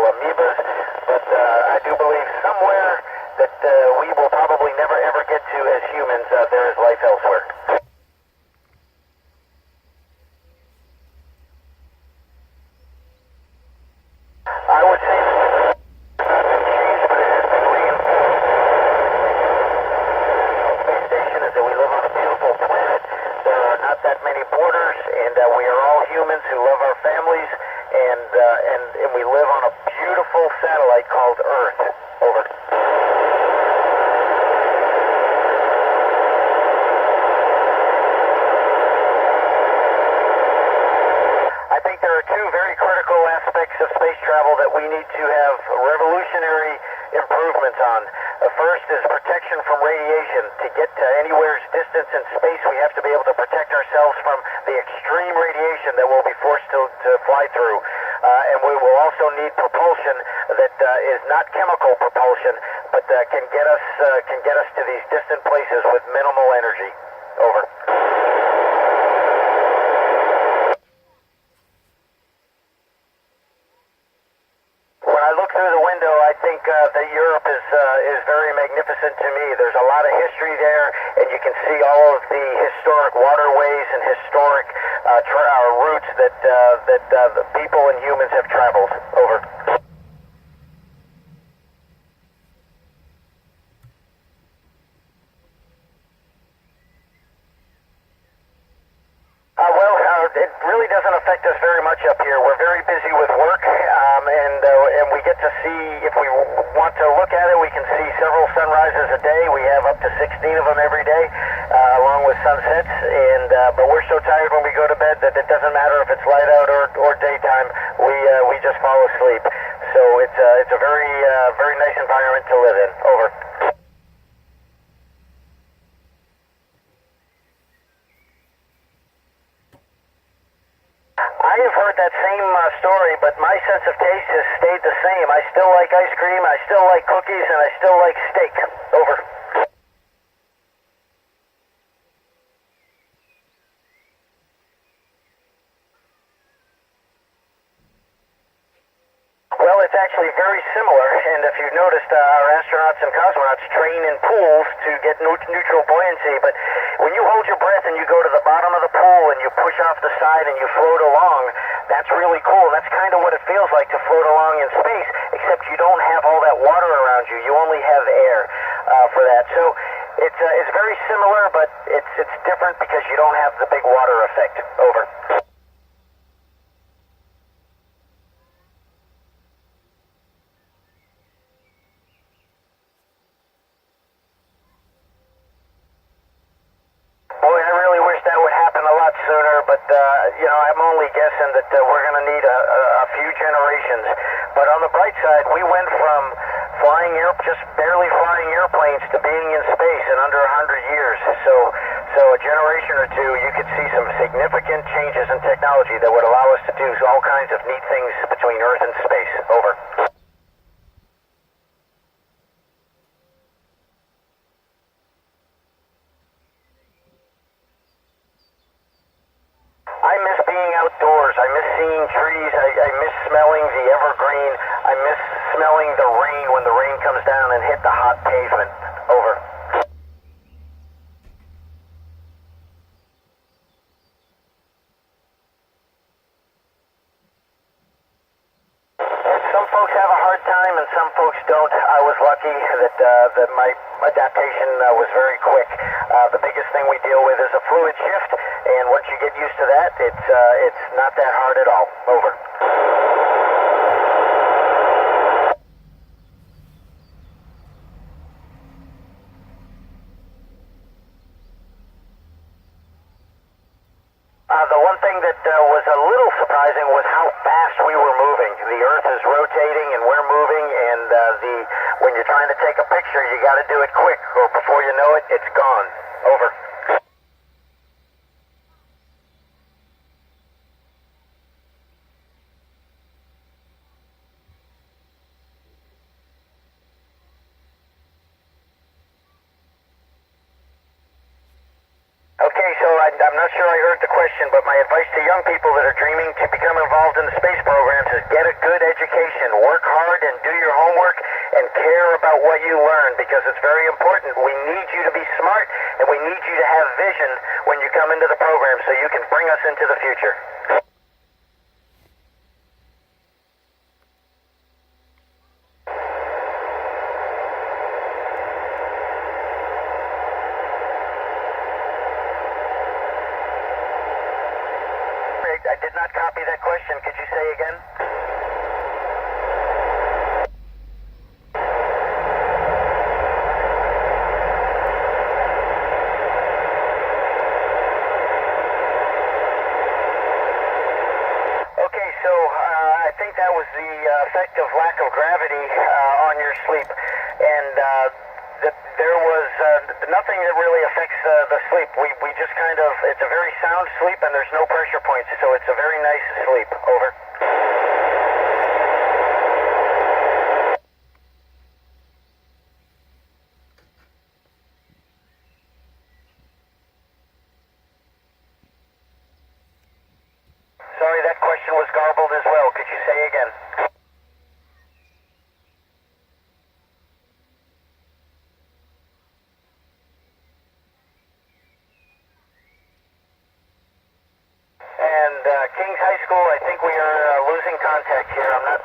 amoebas, but I do believe somewhere that we will probably never ever get to as humans, there is life elsewhere. I would say change, but it has been reinforced. Space station is that we live on a beautiful planet. There are not that many borders, and we are all humans who love our families, and we live on a beautiful satellite called Earth. Over. I think there are two very critical aspects of space travel that we need to have revolutionary improvements on. The first is protection from radiation. To get to anywhere's distance in space, we have to be able to protect ourselves from the extreme radiation that we'll be forced to fly through. And we will also need propulsion that is not chemical propulsion, but can get us to these distant places with minimal energy. Over. When I look through the window, I think that Europe is very magnificent to me. There's a lot of history there, and you can see all of the historic waterways and historic routes that the people and humans have traveled. Over. It really doesn't affect us very much up here. We're very busy with work, and we get to see, if we want to look at it, we can see several sunrises a day. We have up to 16 of them every day, along with sunsets. But we're so tired when we go to bed that it doesn't matter if it's light out or daytime. We just fall asleep. So it's a very nice environment to live in. Over. I have heard that same story, but my sense of taste has stayed the same. I still like ice cream, I still like cookies, and I still like steak. Over. Well, it's actually very similar, and if you've noticed, our astronauts and cosmonauts train in pools to get neutral buoyancy, but when you hold your breath and you go to the bottom of the pool and you push off the side and you float along, that's really cool. That's kind of what it feels like to float along in space, except you don't have all that water around you. You only have air for that. So it's very similar, but it's different because you don't have the big water effect. Over. Boy, I really wish that would happen a lot sooner, but I'm only guessing that we're going to need a few generations. But on the bright side, we went from just barely flying airplanes to being in space in under 100 years. So a generation or two, you could see some significant changes in technology that would allow us to do all kinds of neat things between Earth and space. Over. I miss being outdoors. I miss seeing trees. I miss smelling the evergreen. I miss smelling the rain when the rain comes down and hit the hot pavement. Over. Some folks have a hard time and some folks don't. I was lucky that my adaptation was very quick. The biggest thing we deal with is a fluid shift, and once you get used to that, it's not that hard at all. Over. The one thing that was a little surprising was how fast we were moving. The Earth is rotating and we're moving, and when you're trying to take a picture, you got to do it quick, or before you know it, it's gone. Over. Okay, so I'm not sure I heard the question, but my advice to young people that are dreaming to become involved in the space programs is get a good education, work hard and do your homework, and care about what you learn, because it's very important. We need you to be smart, and we need you to have vision when you come into the program so you can bring us into the future. I did not copy that question. Could you say again? Okay, so I think that was the effect of lack of gravity on your sleep. And there was nothing that really affects the sleep. We just kind of, it's a very sound sleep and there's no pressure points, so it's a very nice sleep. Over. Sorry, that question was garbled as well. Could you say again? And Kings High School, I think we are losing contact here. I'm not